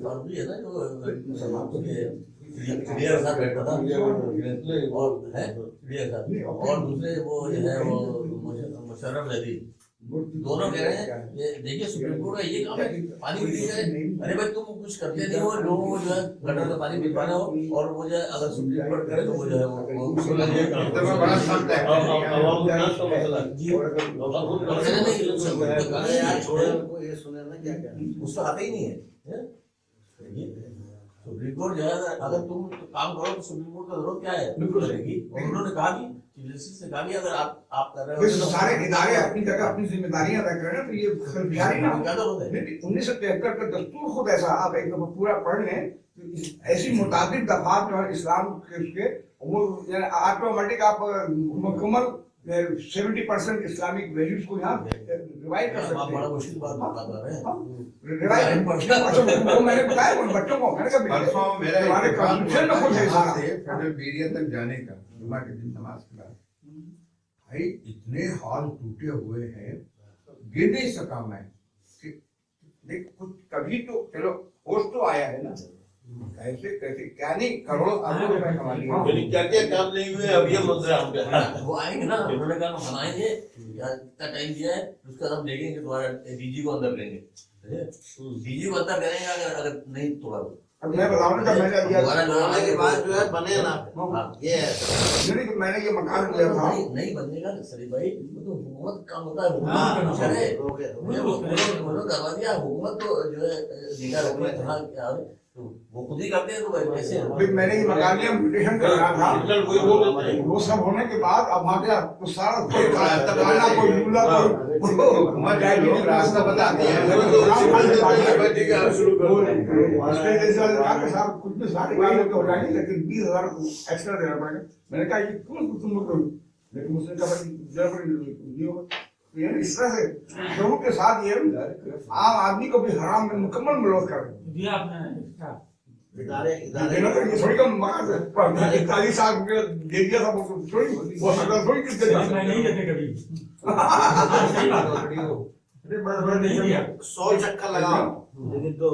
फारूकी है ना जो चिड़िया के साथ बैठा था, और है चिड़िया के साथ, और दूसरे वो जो है वो मुशर्रफ जदी, दोनों कह रहे हैं ये देखिए सुप्रीम कोर्ट का ये काम है पानी बिक्री करे। अरे भाई तुम कुछ करते नहीं हो, लोगों को जो है गटर का पानी पिलवाना हो, और वो जो है अगर सुप्रीम कोर्ट करे तो वो जो है वो उसको लगे बड़ा सख्त है। ये सुने ना क्या क्या उसको आता ही नहीं है। सुप्रीम कोर्ट जो है अगर तुम काम करो तो सुप्रीम कोर्ट का जरूरत क्या है करेगी। और उन्होंने कहा कि चीफ जस्टिस ने कहा कि अगर आप कर रहे हो तो सारे इदारे अपनी जगह अपनी जिम्मेदारियां अदा कर रहे हैं, तो ये बिहारी ना क्या जरूरत है। 1973 का दस्तूर खुद ऐसा, आप एक दफा पूरा पढ़ लें, ऐसी मुताबिक दफात जो है इस्लाम के उसके वो ऑटोमेटिक आप मुकम्मल 70% इस्लामिक वैल्यूज को यहाँ रिवाइव कर सकते हैं। बड़ा मुश्किल बात बता रहे हैं। रिवाइव वो मैंने बताया उन बच्चों को, मैंने कहा परसों मेरा हमारे कॉन्स्टिट्यूशन में खुद है सारा फेडरल बेरिया तक जाने का जुमा के दिन नमाज के बाद भाई इतने हॉल टूटे हुए हैं, गिर नहीं सका मैं। देख कुछ कभी तो चलो होश तो आया है ना, कैसे कैसे क्या नहीं करोड़ों अरबों रुपए कमा लिए, क्या क्या काम नहीं हुए अब ये मुद्दा हम वो आएंगे ना, उन्होंने कहा हम बनाएंगे, इतना टाइम दिया है, उसके बाद हम देखेंगे तुम्हारा डीजी को अंदर करेंगे, डीजी को अंदर करेंगे अगर नहीं तोड़ा तो। अब मैं बताऊं ना, जब मैंने दिया बनाने के बाद जो है बने ना ये नहीं, मैंने ये मकान लिया था नहीं बनने का शरीफ भाई, वो तो हुकूमत काम होता है, हुकूमत करे उन्होंने करवा दिया, हुकूमत तो जो है निगाह रखने कहा वो खुद ही करते हैं तो कैसे। मैंने ये मकान लिया, म्यूटेशन कर रहा था, वो सब होने के बाद अब आ गया तो सारा कोई मूला कोई रास्ता बता दिया कुछ भी सारे काम हो जाएंगे, लेकिन 20,000 एक्स्ट्रा देना पड़ेगा। मैंने कहा ये क्यों तुम लोग, लेकिन उसने कहा इस तरह से लोगों के साथ ये आम आदमी को भी हराम में मुकम्मल विरोध कर दिया आपने। इदारे ये थोड़ी कम 41 साल दे दिया था, थोड़ी वो सकल थोड़ी कितने नहीं देते कभी 100 चक्कर लगाओ लेकिन तो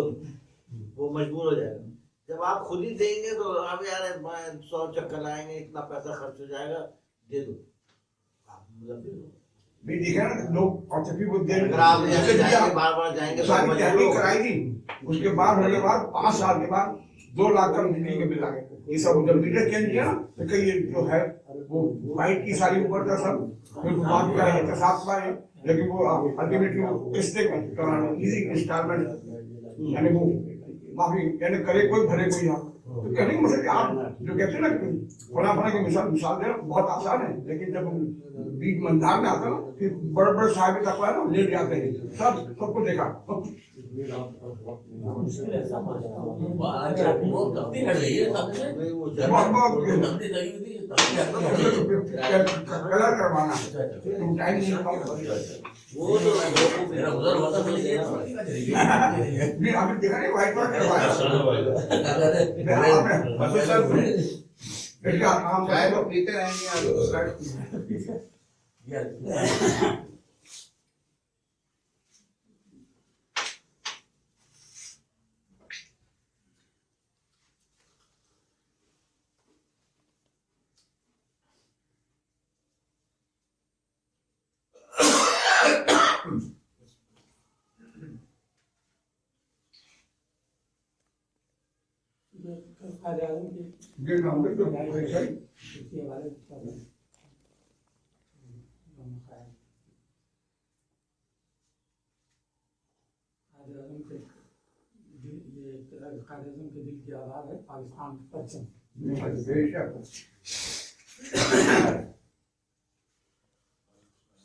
वो मजबूर हो जाएगा। जब आप खुद ही देंगे तो आप यार 100 चक्कर लगाएंगे, इतना पैसा खर्च हो जाएगा, दे दो भी दिखे ना लोग। और जब भी वो देर बार जाएंगे सारी तहरीक कराई थी, उसके बाद होने के बाद 5 साल के बाद 2 लाख का बिजली के बिल आ गए। ये सब जब मीटर चेंज किया ना तो कई जो है वो वाइट की सारी ऊपर का सब बात क्या है साफ है, लेकिन वो अल्टीमेटली वो किस्ते कराना इजी इंस्टॉलमेंट, यानी वो माफी यानी करे कोई भरे कोई आप तो कहने का मतलब आप जो कहते हैं ना फला फला की मिसाल देना बहुत आसान है, लेकिन जब बीच मंदार में आता है ना फिर बड़े बड़े साहब तक ना लेट जाते हैं, सबको देखा कलर करवाना तुम टाइम नहीं वो तो मेरा उधर होता तो ये नहीं आपने देखा नहीं व्हाइट वाइट करवाया हम चाय तो पीते रहेंगे यार ये नाम तो ऐसा ही कायदे-ए-आज़म के दिल की आवाज़ है पाकिस्तान के परचम।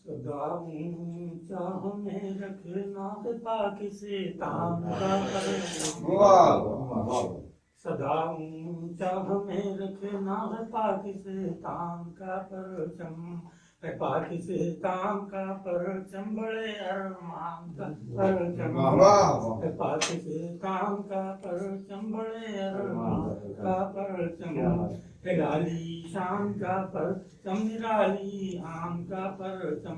सदा ऊंचा हमें रखना है पाकिस्तान का परचम, सदा ऊंचा हमें रखना है पाकिस्तान का परचम, पाकिस्तान का परचम बड़े अरमान का परचम, पाकिस्तान का परचम बड़े अरमान का परचम, निराली शान का परचम, निराली आन का परचम,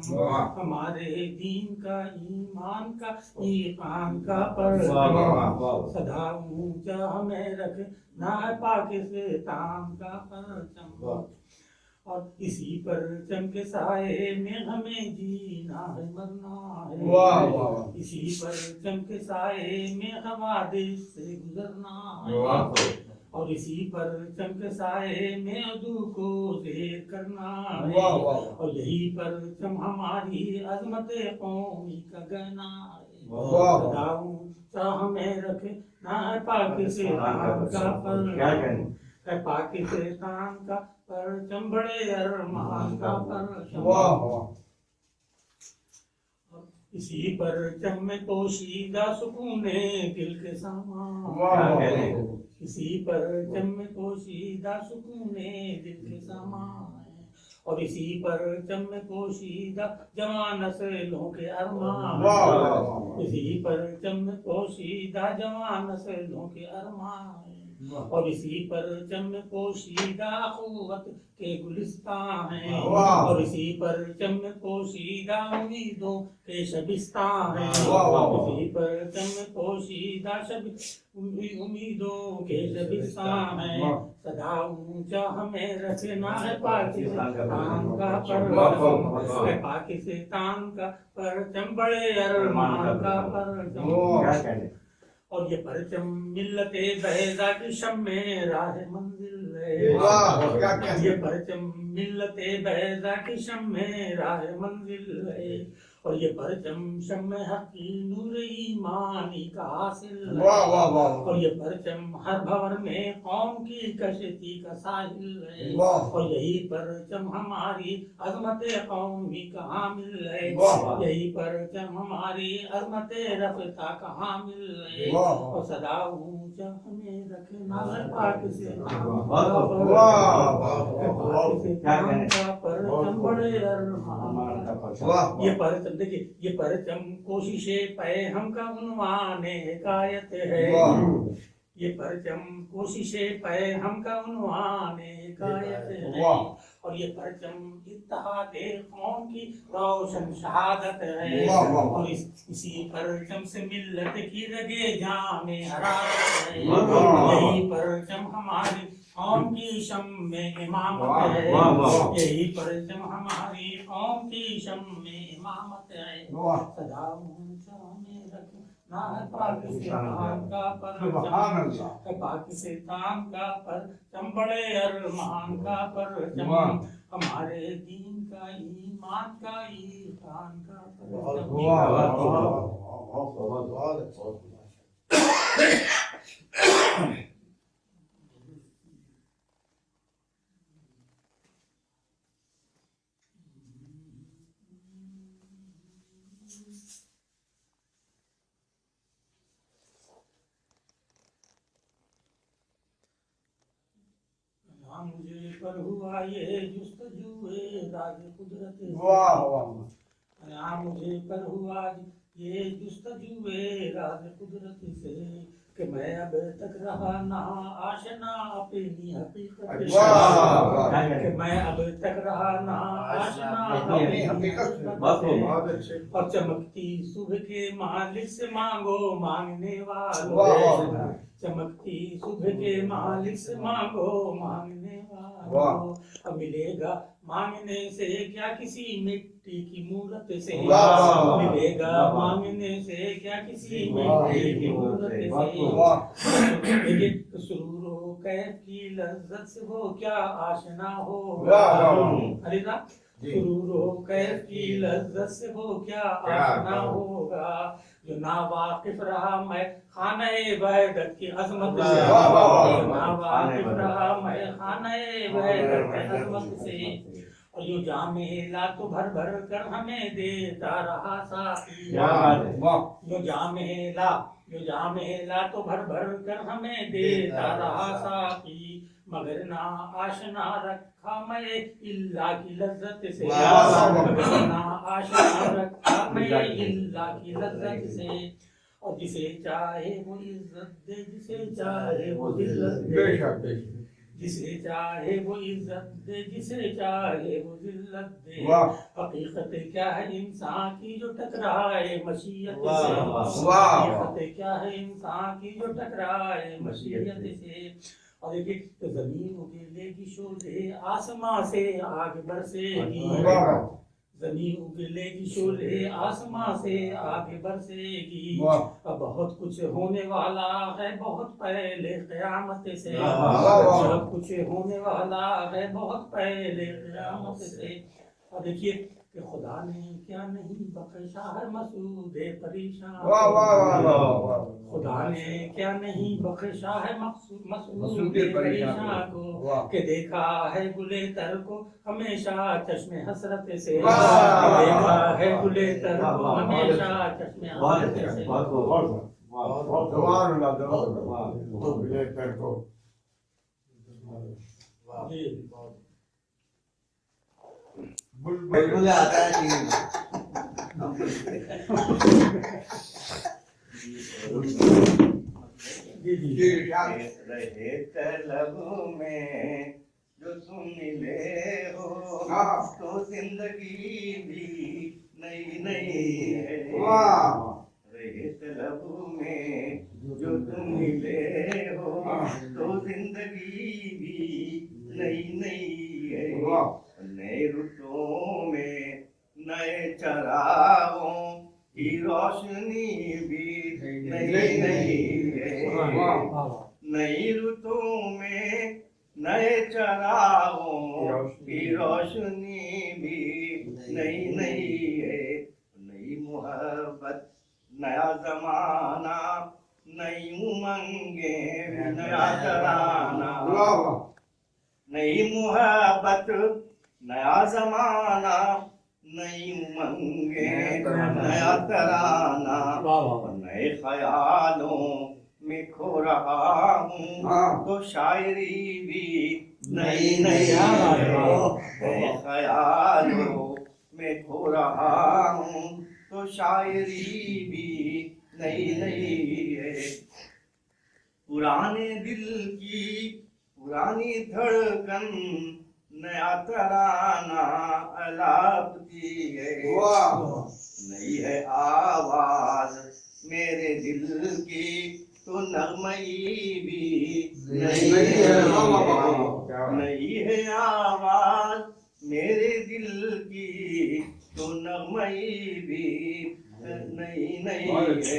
हमारे दीन का ईमान का ईमान का परचम, सदा ऊंचा हमें रखना है पाकिस्तान का परचम। और इसी परचम के साए में हमें जीना है मरना है, इसी परचम के साए में हवादिस से गुजरना है, और इसी परचम के साए में अदू को ज़ेर करना है, और यही परचम हमारी अजमत कौमी का गहना है। सदा ऊंचा हमें रखना है पाकिस्तान का परचम, पाकिस्तान का परचम बड़े अरमान का परचम। इसी परचम में पोशीदा सुकूने दिल के सामान, इसी परचम में पोशीदा सुकूने दिल के सामान, और इसी परचम में पोशीदा जवान नस्लों के अरमान, इसी परचम में पोशीदा जवान नस्लों के अरमान, और इसी परचम में पोशीदा अखुवत के गुलिस्तान हैं, और इसी परचम में पोशीदा उम्मीदों के शबिस्तान हैं, इसी परचम में पोशीदा उम्मीदों के शबिस्तान हैं। सदा ऊंचा हमें रखना है पाकिस्तान का परचम, पाकिस्तान का परचम बड़े अरमान का परचम। और ये परचम मिल्लते बैदा की शम्मे राह मंजिल है, ये परचम मिल्लते बैदा की शम्मे राह मंजिल है, और ये परचम शम्मे हकी नूर ईमानी का हासिल है, और ये परचम हर भवर में कौम की कश्ती का साहिल है, और यही परचम हमारी अजमत कौमी का हामिल है, यही परचम हमारी अजमत रफ़्ता का हामिल है, और सदा ऊंचा हमें रखना है पाकिस्तान का परचम बड़े अरमान का। ये परचम देखिए, ये परचम कोशिशें पे हम का उन्वान हिकायत है, ये परचम कोशिशें पे हम का उन्वान हिकायत है, और ये परचम इत्तेहादे कौम की रोशन शहादत है, और इसी परचम से मिल्लत की रगे जामे हरारत है, यही परचम हमारी कौम की शम में इमामत है, यही परचम हमारी कौम की शम में इमामत है। सदा ऊंचा हमें रखना है पाकिस्तान का परचम, पाकिस्तान का परचम बड़े अरमान का परचम, हमारे दीन का ईमान का ईमान का परचम। मुझे पर हुआ ये जुस्तजुए राज कुदरत से, मुझे पर हुआ ये जुस्तजुए राज कुदरत से, कि मैं अब तक रहा ना आशना अपनी हकीकत से, कि मैं अब तक रहा ना आशना अपनी हकीकत से, और चमकती सुबह के मालिक से मांगो मांगने वालों, चमकती सुबह के मालिक से मांगो मांगने वालों, अब मिलेगा मांगने से क्या किसी मिट्टी की मूरत से, मिलेगा मांगने से क्या किसी मिट्टी की मूरत से, लेकिन सुरूर कैफ की लज्जत से वो क्या आशना होगा, हरिदा सुरूर कैफ की लज्जत से वो क्या आशना होगा, जो ना वाकिफ रहा मैं खाने वहदत की अजमत से, ना वाकिफ रहा मैं खाने वहदत की अजमत से, और जो जामे ला तो भर भर कर हमें देता रहा साथी, जो जामे ला तो भर भर कर हमें देता रहा साथी, मगर ना आशना रखा मैं इल्ला की लज्जत से, मगर ना आशना रखा मैं इल्ला की लज्जत से, और जिसे चाहे वो इज्जत दे, जिसे चाहे वो दिल्लत दे, बेशक जिसे चाहे वो इज्जत दे, जिसे चाहे वो जिल्लत दे। वाह हकीकत क्या है इंसान की जो टकराए मशीयत वाह, से, वाह, वाह। हकीकत क्या है इंसान की जो टकराए मशीयत से। और देखिए तो जमीन उगलेगी शोले आसमां से आग बरसेगी, वाह जमीन उगलेगी शोले आसमां से आग बरसेगी। वाह अब बहुत कुछ होने वाला है बहुत पहले क़यामत से, वाह। सब कुछ होने वाला है बहुत पहले क़यामत से। और देखिए कि खुदा ने क्या नहीं बख्शा है मसूदे परेशान, वाह वाह वाह वाह। खुदा ने क्या नहीं बख्शा है मसूदे मसूदे परेशान परेशान को, वाह। कि देखा है गुले तर को हमेशा चश्मे हसरत से, वाह। कि देखा है गुले तर को हमेशा चश्मे हसरत से। जवान अल्लाह जवान तो मिले कर को जी बुलबुल आता है जी। जी जी जी इरशाद। रहे तलब में जो तुम मिले हो, हाँ। तो जिंदगी भी नई नई है। वाह रहे तलब में जो तुम मिले हो, तो जिंदगी भी नई नई है। वाह नए रुतों में नए चरागों की रोशनी भी नई नई है। नई रुतों में नए चरागों की रोशनी भी नई नई है। नई मोहब्बत नया जमाना, नई उमंगे नया तराना। वाह नई मोहब्बत नया जमाना, नई उमंगे नया तराना। और नए ख्यालों में खो रहा हूँ, हाँ। तो शायरी भी नई नई है। नए ख्यालों में खो रहा हूँ, तो शायरी भी नई नई है। पुराने दिल की पुरानी धड़कन नया तराना अलापती है। वाह नई है आवाज मेरे दिल की, तो नगमई भी नई है। नई है आवाज मेरे दिल की, तो नगमई भी नई नई है।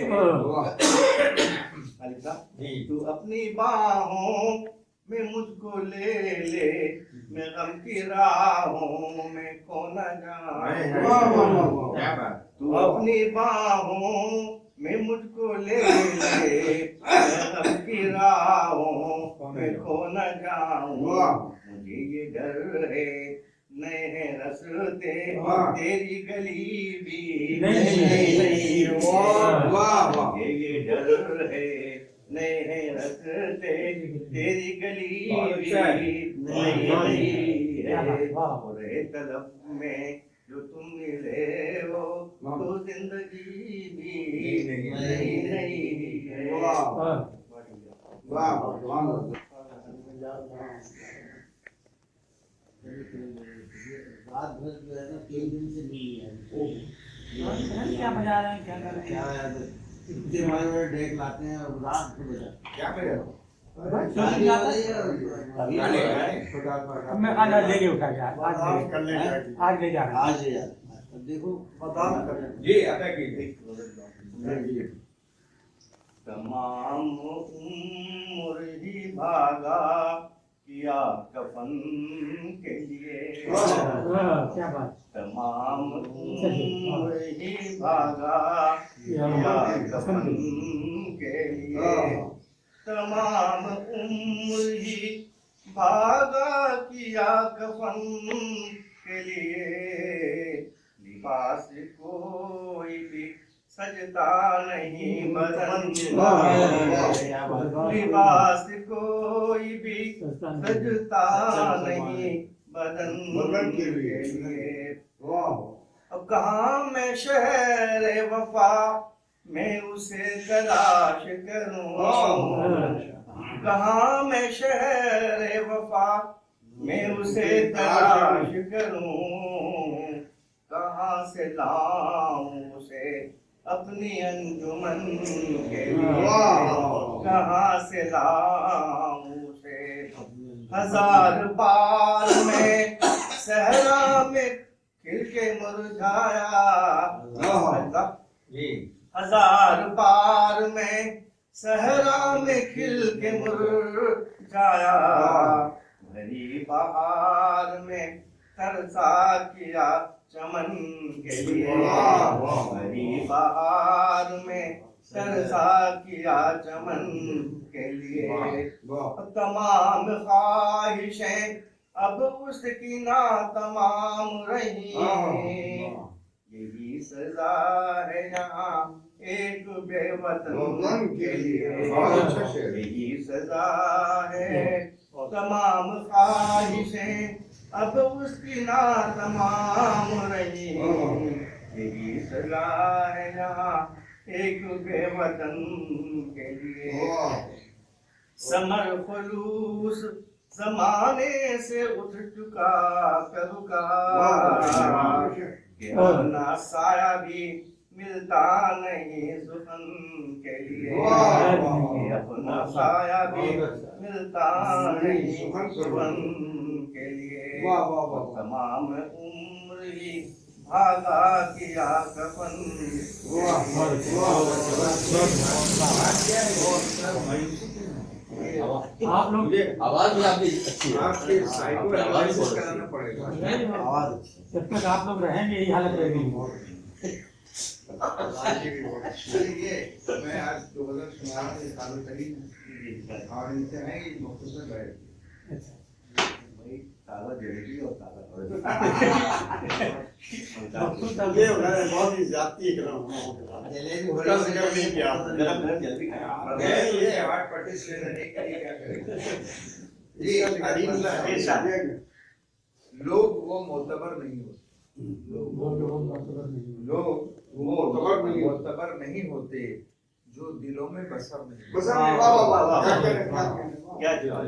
तू अपनी बाहों में मुझको ले ले, मैं गम की राहों में खो न जाऊं। क्या बात। तू अपनी बाहों में मुझको ले ले, मैं गम की राहों में खो न जाऊं। मुझे ये डर है नए रस्ते तेरी गली भी नई नई। वाह ये डर है नए रस्ते तेरी गली भी नई नई है। और तलब में जो तुम मिले हो, तो जिंदगी भी नई नई है। रात भर जो है ना 3 दिन से नहीं है। क्या बजा रहे हैं क्या कर रहे क्या है इतने बड़े डेक लाते हैं और रात को बजा क्या करे गाली आ रही है गाली गाली। अब मैं खाना ले के उठा गया आज ले जा रहा आज यार अब देखो जी अदा कीजिए। तमाम उम्र ही भागा किया कफन के लिए। क्या बात। तमाम उम्र ही भागा किया कफन के लिए। तमाम उम्र ही भागा किया कफन के लिए। लिबास कोई भी सजता नहीं बदन, लिबास कोई भी सजता नहीं बदन के लिए। अब कहाँ मैं शहर वफा मैं उसे तलाश करूं, कहाँ मैं शहर वफा, मैं उसे तलाश करूं, कहाँ से लाऊं उसे अपनी अंजुमन के लिए, कहाँ से लाऊं उसे। हजार बार मैं सहरा में खिल के मुरझाया, हजार बार मैं सहरा में खिल के मुरझाया, भरी बहार में तरसा किया चमन के लिए, भरी बहार में तरसा किया चमन के लिए। तमाम ख्वाहिशें अब उसकी ना तमाम रही, यही सजा है यहाँ एक बेवतन के लिए, यही सजा है। तमाम ख्वाहिशें अब उसकी ना तमाम रही, यही सजा है यहाँ एक बेवतन के लिए। समर फलूस जमाने से उठ चुका करुका, अपना साया भी मिलता नहीं सुखन के लिए, अपना साया भी मिलता नहीं सुखन के लिए। तमाम उम्र ही भागा किया कफन। आप लोग आवाज भी आपकी अच्छी है, आपके साइको एनालिसिस कराना पड़ेगा। आवाज अच्छी है। जब तक आप लोग रहेंगे यही हालत रहेगी। ये मैं आज 2016 से चालू करी और इनसे है ये मुख्तसर है। भाई ताला जलेबी और ताला ये बहुत ही जाती है उसका जिक्र नहीं किया। जल्दी ये अवार्ड पार्टिसिपेट करने के लिए क्या करें? लोग वो मोतबर नहीं होते, लोग वो मोतबर नहीं होते जो दिलों में बसर नहीं होते।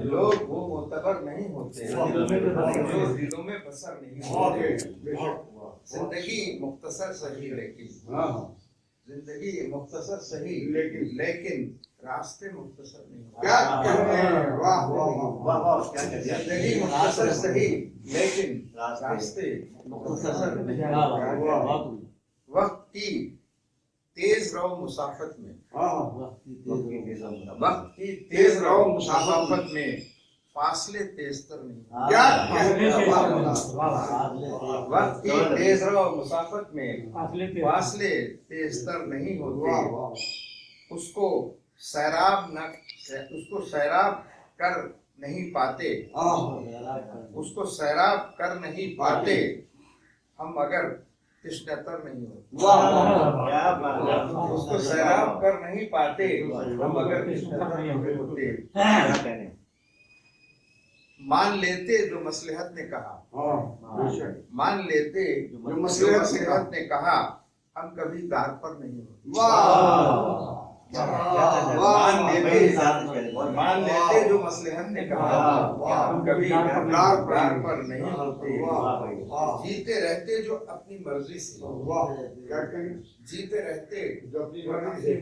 लोग वो मोतबर नहीं होते जो दिलों में बसर नहीं होते। जिंदगी मुख्तसर सही लेकिन जिंदगी मुख्तसर सही लेकिन रास्ते मुख्तसर नहीं होते। जिंदगी मुख्तसर सही लेकिन रास्ते मुख्तसर नहीं होते। वक्त की तेज रहो मुसाफत में, वक्त की तेज रहो मुसाफत में फासले तेजतर नहीं। वक्त की तेज रहो मुसाफत में फासले तेजतर नहीं होते। उसको सैराब कर नहीं पाते, उसको सैराब कर नहीं पाते हम अगर तिश्नतर नहीं होते। उसको सैराब कर नहीं पाते हम अगर तिश्नतर नहीं होते। मान लेते जो मसलहत ने कहा, मान लेते जो मसलहत ने कहा हम कभी दार पर नहीं होते। मान लेते जो मसलहत ने कहा हम कभी दार पर नहीं होते। जीते रहते जो अपनी मर्जी से, जीते रहते जो अपनी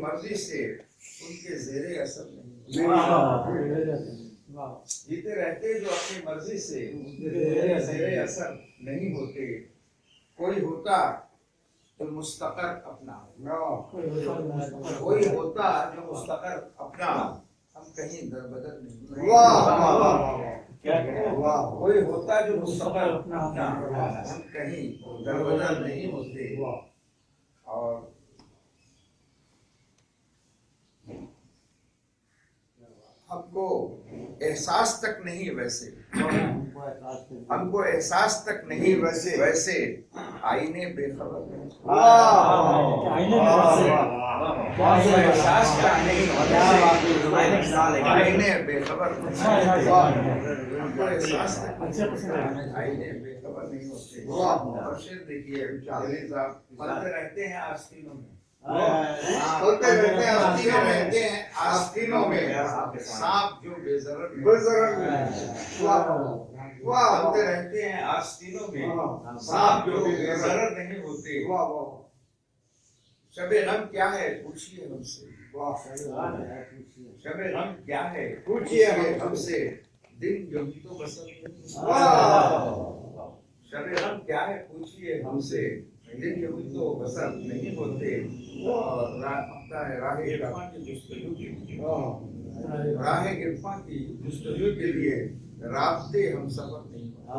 मर्जी से उनके ज़ेरे असर नहीं। जीते रहते जो अपनी मर्जी से ज़ेरे असर नहीं होते। कोई होता तो मुस्तकर अपना, कोई होता जो मुस्तकर अपना हम कहीं दरबदर नहीं। कोई होता जो मुस्तकर अपना हम कहीं दरबदर नहीं होते। और हमको एहसास तक नहीं वैसे, हमको एहसास तक नहीं वैसे आईने बेखबर एहसास का नहीं, आईने बेखबर हमको एहसास आईने बेखबर नहीं होते। और शेर देखिए पढ़ते रहते हैं आस्तीनों में, होते रहते हैं आस्तीनों में रहते हैं, आस्तीनों में सांप जो बेजरर में बनते रहते हैं, आस्तीनों में सांप जो बेजरर नहीं होते। शबे रंग क्या है पूछिए हमसे, शबे रंग क्या है पूछिए हमसे, दिन जो भी तो बसंत। शबे रंग क्या है पूछिए हमसे, दिन जो भी तो बसंत नहीं होते। और राह इरफान की जुस्तजू के लिए, राह इरफान की जुस्तजू के लिए रास्ते हम सफर नहीं होते।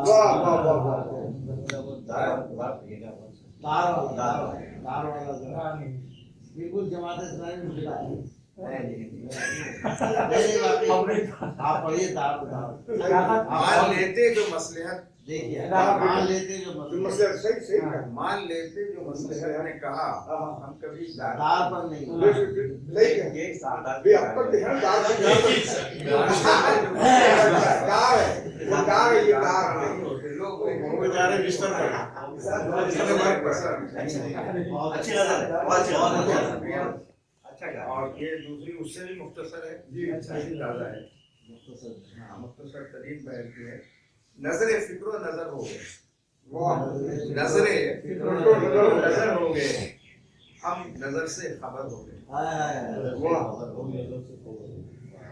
बिल्कुल जमात इस्लामी मुझे आप पढ़िए दार मान लेते जो मसलहत, देखिए मान लेते जो मान लेते जो मसलहत ने कहा, हम कभी दार पर नहीं बेचारे बिस्तर पर और ये दूसरी उससे भी मुख्तसर है, अच्छा ही ताज़ा है, मुख्तसर तरीन बहर की है। नजरे फिक्रो नजर हो गए, नजरे फिक्रो नजर हो गए, हम नजर से खबर हो गए।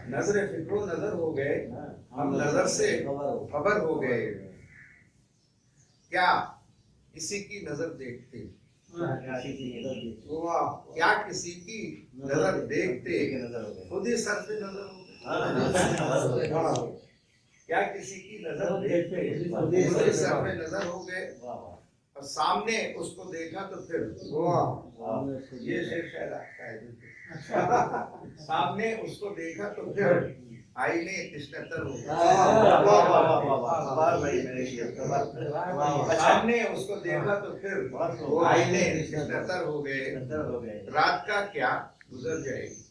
नजरे फिक्रो नजर हो गए, हम नजर से खबर हो गए। क्या किसी की नजर देखते, क्या किसी की नजर देखते, खुद ही सर पे नजर हो गए। क्या किसी की नजर देखते, खुद ही सर पे नजर हो गए। और सामने उसको देखा तो फिर ये शेर शायद आपका है। सामने उसको देखा तो फिर आईने तिश्नतर हो गए। सामने उसको देखा तो फिर आईने तिश्नतर हो गए। रात का क्या गुजर जाएगी,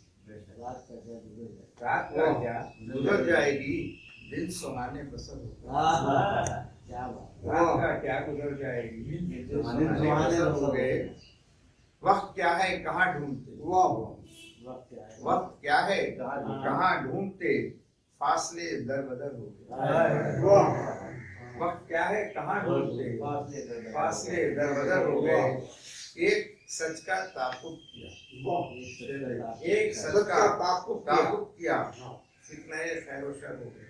रात का क्या गुजर जाएगी, दिन सुहाने बसर हो गए। रात का क्या गुजर जाएगी, दिन सुहाने बसर हो गए। वक्त क्या है कहाँ ढूंढते, वक्त क्या है कहाँ ढूंढते, फासले दर बदर हो गए। वक्त क्या है कहाँ ढूंढते, फासले दर बदर हो गए। एक सच का ताकुब किया, एक सच का ताकुब किया, कितने खैर व शर हो गए।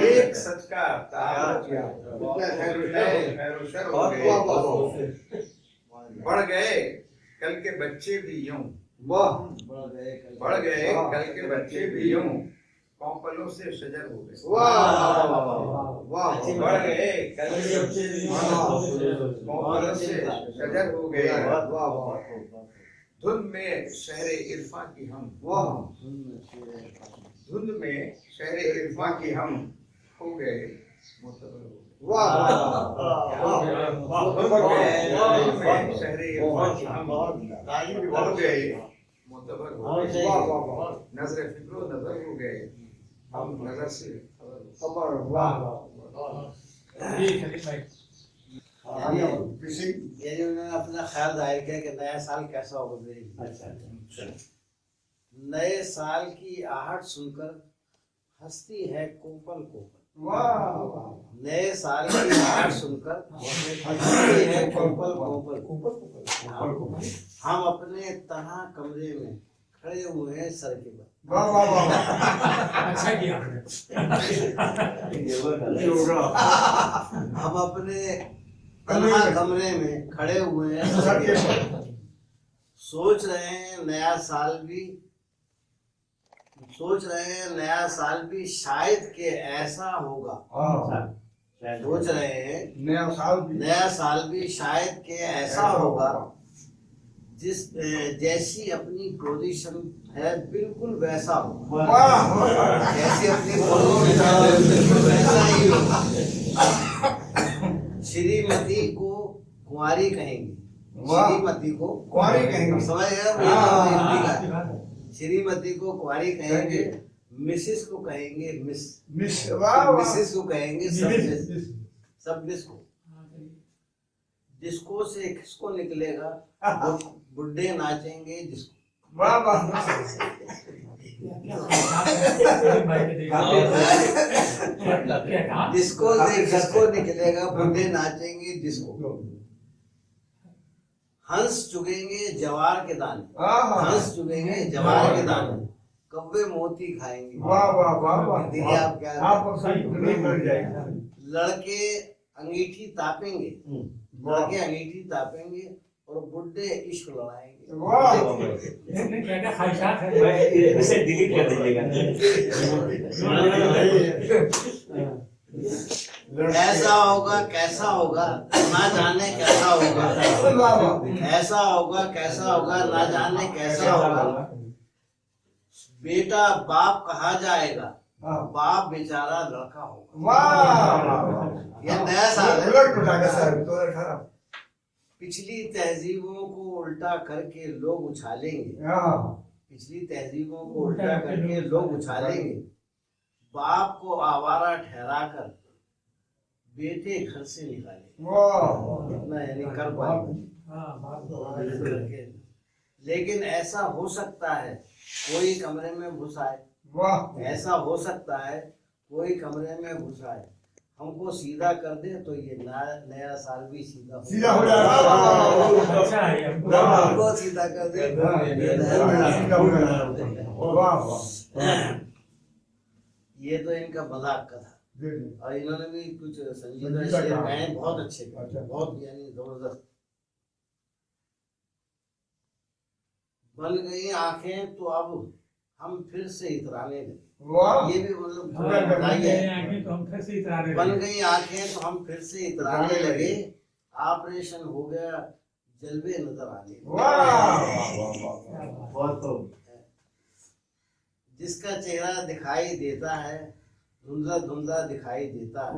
एक सच का ताकुब किया, खैर व शर हो गए। बढ़ गए कल के बच्चे भी यूं, बढ़ गए कल के बच्चे भी यूं, कौपलों से शजर हो गए। बढ़ गए कल के बच्चे भी यूं, कौपलों से शजर हो गए। धुंध में शहरे इरफा की हम, धुंध में शहरे इरफा की हम हो गए मोतबर हो गए। शहरे इरफा की हम हो गए मोतबर हो गए। नजर फिक्रो नजर हो गए, हम नजर से खबर हो गए। ये जो उन्होंने अपना ख्याल जाहिर किया कि नया साल कैसा होगा। नए साल की आहट सुनकर हंसती है कोपल कोपल, नए साल की आहट सुनकर हंसती है कोपल कोपल। हम अपने तन्हा कमरे में खड़े हुए हैं सर के बल। अच्छा किया हम अपने तन्हा कमरे में खड़े हुए हैं सर के बल। सोच रहे हैं नया साल भी शायद के ऐसा होगा। सोच रहे हैं नया साल भी शायद के ऐसा होगा, जिस जैसी अपनी पोजीशन है बिल्कुल वैसा होगा। जैसी अपनी पोजीशन है बिल्कुल वैसा ही होगा। श्रीमती को कुंवारी कहेंगे, श्रीमती को कुंवारी कहेंगे, समझ गए? श्रीमती को कुंवारी कहेंगे, मिसिस को कहेंगे मिस, मिसिस को कहेंगे सब मिस को। डिस्को से किसको निकलेगा, बुड्ढे नाचेंगे डिस्को। वाह वाह डिस्को से किसको निकलेगा, बुड्ढे नाचेंगे डिस्को। हंस चुगेंगे जवार के दाने, हंस चुगेंगे जवार के दाने, कब्बे मोती खाएंगे। वाह वाह वाह वाह देखिए आप क्या, आप सही दुनिया मिल जाएगा। लड़के अंगीठी तापेंगे, लड़के अंगीठी तापेंगे और बुड्ढे इश्क लड़ाएंगे। वाह क्या ख्वाहिशात है। इसे डिलीट कर दीजिएगा। ऐसा होगा कैसा होगा ना जाने कैसा होगा, ऐसा होगा कैसा होगा ना जाने कैसा होगा। बेटा बाप कहा जाएगा, बाप बेचारा लड़का होगा। वाह ये नया साल है। उलट उठाएगा सर 2018। पिछली तहजीबों को उल्टा करके लोग उछालेंगे, पिछली तहजीबों को उल्टा करके लोग उछालेंगे। बाप को आवारा ठहराकर बेटे घर से निकाले। इतना यानी कर पाएंगे। लेकिन ऐसा हो सकता है कोई कमरे में घुस आए, ऐसा हो सकता है कोई कमरे में घुस आए, हमको सीधा कर दे तो ये नया साल भी सीधा सीधा हो जाएगा। अच्छा है ये। हमको सीधा कर दे। ये तो इनका मजाक का था, और इन्होंने भी कुछ संजीदा शेर गाए, बहुत अच्छे गाए, बहुत यानी जबरदस्त। बन गई आंखें तो अब हम फिर से इतराने लगे। ये भी मतलब बन गई आंखें तो हम फिर से इतराने लगे, ऑपरेशन हो गया जलवे नजर आने। जिसका चेहरा दिखाई देता है धुंधला धुंधला दिखाई देता है,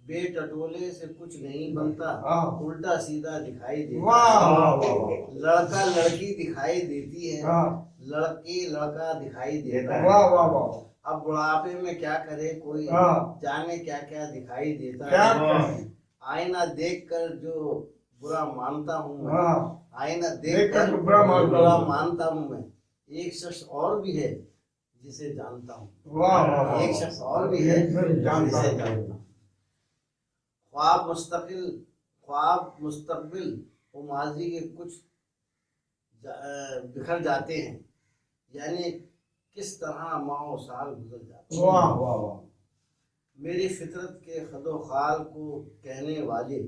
बेटटोले से कुछ नहीं बनता, उल्टा सीधा दिखाई देता है। लड़का लड़की दिखाई देती है, लड़की लड़का दिखाई देता है। अब बुढ़ापे में क्या करे कोई, जाने क्या क्या दिखाई देता है। आईना देखकर जो बुरा मानता हूँ मैं, आईना देखकर बुरा मानता हूँ मैं, एक शख्स और भी है जिसे जानता हूँ, एक शख्स और भी है जिसे जानता हूँ। ख्वाब मुस्तकबिल और माजी के कुछ बिखर जाते हैं, यानी किस तरह माओ साल गुजर जाते हैं। मेरी फितरत के खदो खाल को कहने वाले,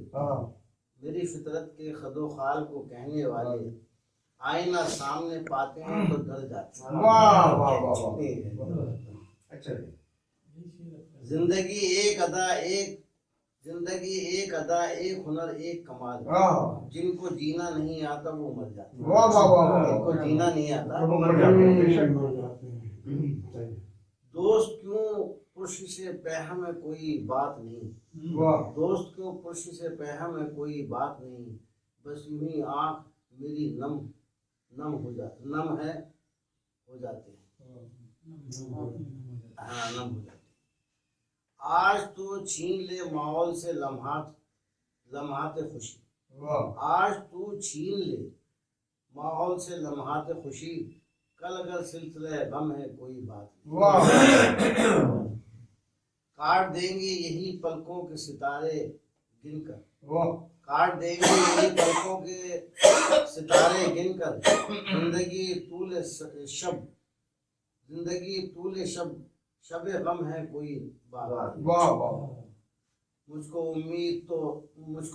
मेरी फितरत के खदो खाल को कहने वाले, आईना सामने पाते हैं तो डर जाते हैं। जिंदगी एक अदा एक हुनर एक कमाल, जिनको जीना नहीं आता वो मर जाते हैं। जिनको जीना नहीं आता वो मर जाते हैं। दोस्त क्यों पुरुष से पहम है कोई बात नहीं, दोस्त क्यों पुरुष से पहम है कोई बात नहीं, बस यूं ही आँख मेरी नम हो जाती है, नम हो जाते हैं। आज तो छीन ले माहौल से लम्हात खुशी, आज तू छीन ले माहौल से लम्हात खुशी, कल अगर सिलसिले गम है कोई बात नहीं। काट देंगे यही पलकों के सितारे गिनकर, काट देंगे यही पलकों के सितारे गिनकर, जिंदगी तूले शब गम है कोई बात। मुझको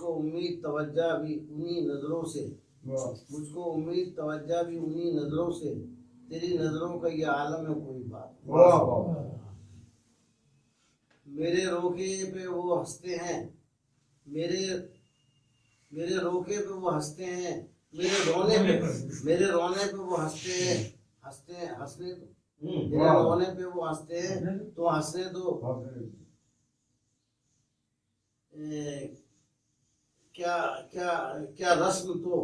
उम्मीद तवज्जा भी उन्हीं नजरों से, मुझको उम्मीद तवज्जा भी उन्हीं नजरों से, तेरी नजरों का ये आलम है कोई बात। मेरे रोके पे वो हंसते हैं, मेरे रोके पे वो हंसते हैं, मेरे रोने पे वो हंसते हैं, हंसने दो, मेरे रोने पे वो हंसते हैं तो हंसने दो। क्या रस्म तो,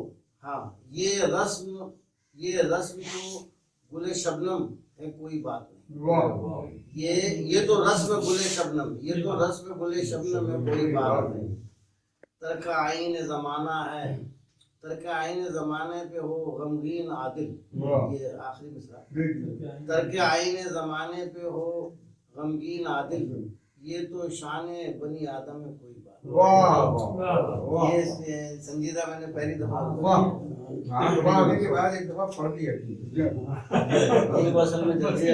हाँ ये रस्म तो गुले शबनम है कोई बात नहीं। ये तो रस्म गुले शबनम, ये तो रस्म गुले शबनम है कोई बात नहीं। तरक आईन जमाना है, तरक आईन जमाने पे हो गमगीन आदिल, ये आखिरी मिसरा। तरक आईन जमाने पे हो गमगीन आदिल, ये तो शान बनी आदम है कोई बात। वाह ये संजीदा मैंने पहली दफा आने के बाद एक दफा पढ़ लिया ये असल में जल्दी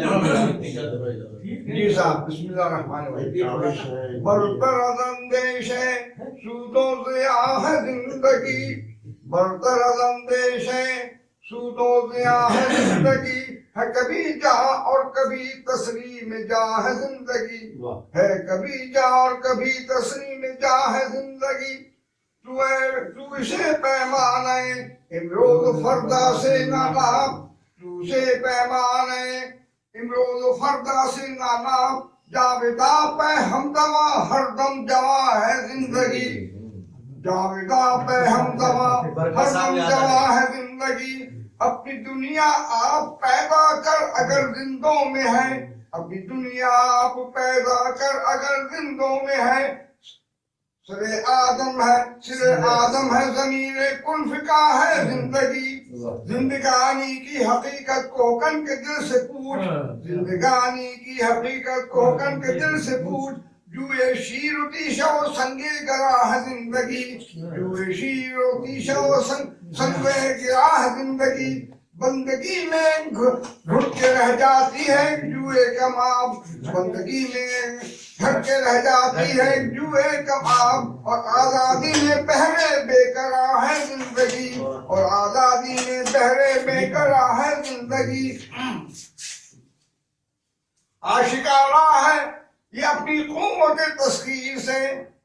जी साहब बिस्मिल्लाहिर्रहमानिर्रहीम। बरतर अंदेश है सूदों से आह जिंदगी, बरतर अंदेश है सूदों से आह जिंदगी, है कभी जा और कभी तस्री में जा है जिंदगी, है कभी जा और कभी तस्री में जा है जिंदगी। तू इसे पैमाने इमरोज फरदा से ना नाप, तू से पैमाने इमरोज फरदा से ना नाप, जावेदा पे हमदमा हरदम जवा है जिंदगी, जावेदा पे हमदमा हरदम जवा है जिंदगी। अपनी दुनिया आप पैदा कर अगर जिंदों में है, अपनी दुनिया आप पैदा कर अगर जिंदों में है, सिरे आदम है, सिरे आदम है ज़मीरे कुल्फ़ का है जिंदगी। जिंदगानी की हकीकत को कन के दिल से पूछ, जिंदगानी की हकीकत को कन के दिल से पूछ, जुए शीर तीशा संगे गरा है जिंदगी, जुए शीर तीशा संगे गिरा है जिंदगी। बंदगी में घुट के रह जाती है जुए कमाब, बंदगी में घट के रह जाती है जुए कमाब, और आजादी में पहरे बेकरार है जिंदगी, और आजादी में पहरे बेकरार है जिंदगी। आशिकारा है ये अपनी कुव्वत तस्खीर से,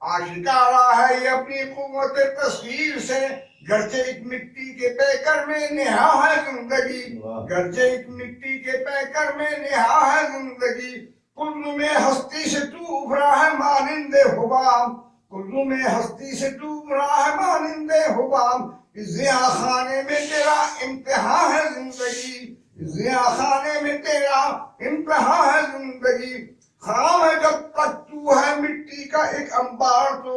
आशिकारा है ये अपनी कुव्वत तस्खीर से, गर्चे एक मिट्टी के पैकर में नेहा है जिंदगी, गर्चे एक मिट्टी के पैकर में नेहा है जिंदगी। कुल्लू में हस्ती से तू उभरा है मानिंदे हुबाम, कुल्लू में हस्ती से तू उभरा है मानिंदे हुबाम। जिया खाने में तेरा इम्तिहान है जिंदगी, जिया खाने में तेरा इम्तिहान है जिंदगी। खाम है जब तक तू है मिट्टी का एक अंबार तो,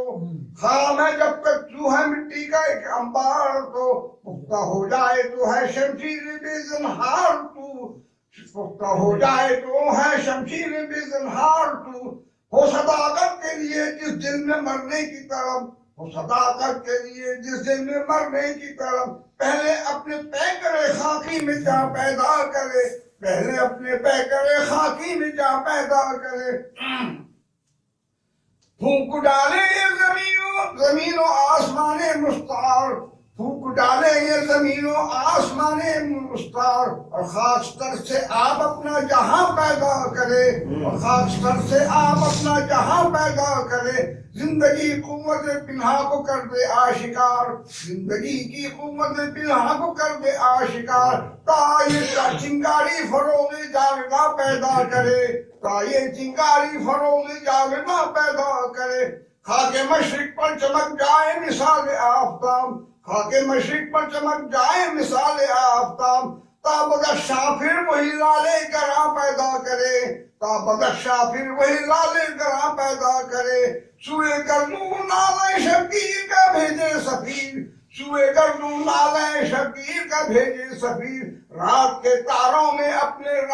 खाम है जब तक तू है मिट्टी का एक अंबार तो, पुख्ता हो जाए तो है शमशीर बेज़नहार तू, पुख्ता हो जाए तो है शमशीर बेज़नहार तू। हो सदाकत के लिए जिस दिल में मरने की तरफ, हो सदाकत के लिए जिस दिल में मरने की तरफ, पहले अपने पैकरे खाकी में जा पैदा करे, पहले अपने पैकरे खाकी में जा पैदा करे। फूंक डाले ये जमीनों आसमाने मुस्तार, फूंक डाले ये जमीनों आसमाने मुस्तार, और खास तर से आप अपना जहां पैदा करे, और खास तर से आप अपना जहां पैदा करे। जिंदगी कुव्वत पिन्हा को कर दे आशिकार, जिंदगी की कुव्वत पिन्हा को कर दे आशिकार। ताये चिंगारी फरोगे जावेदा पैदा करे, ताये चिंगारी फरोगे जावेदा पैदा करे। खाके मशरिक पर चमक जाए मिसाल आफताब, खाके मशरिक पर चमक जाए मिसाल आफताब। ताबदशा फिर वही लाले गरा पैदा करे, ताबदशा फिर वही लाले गरा पैदा करे। सुए गर्दू नाले शबीर का भेजे सफीर, सुए गर्दू नाले शबीर का भेजे सफीर। रात के तारों में अपने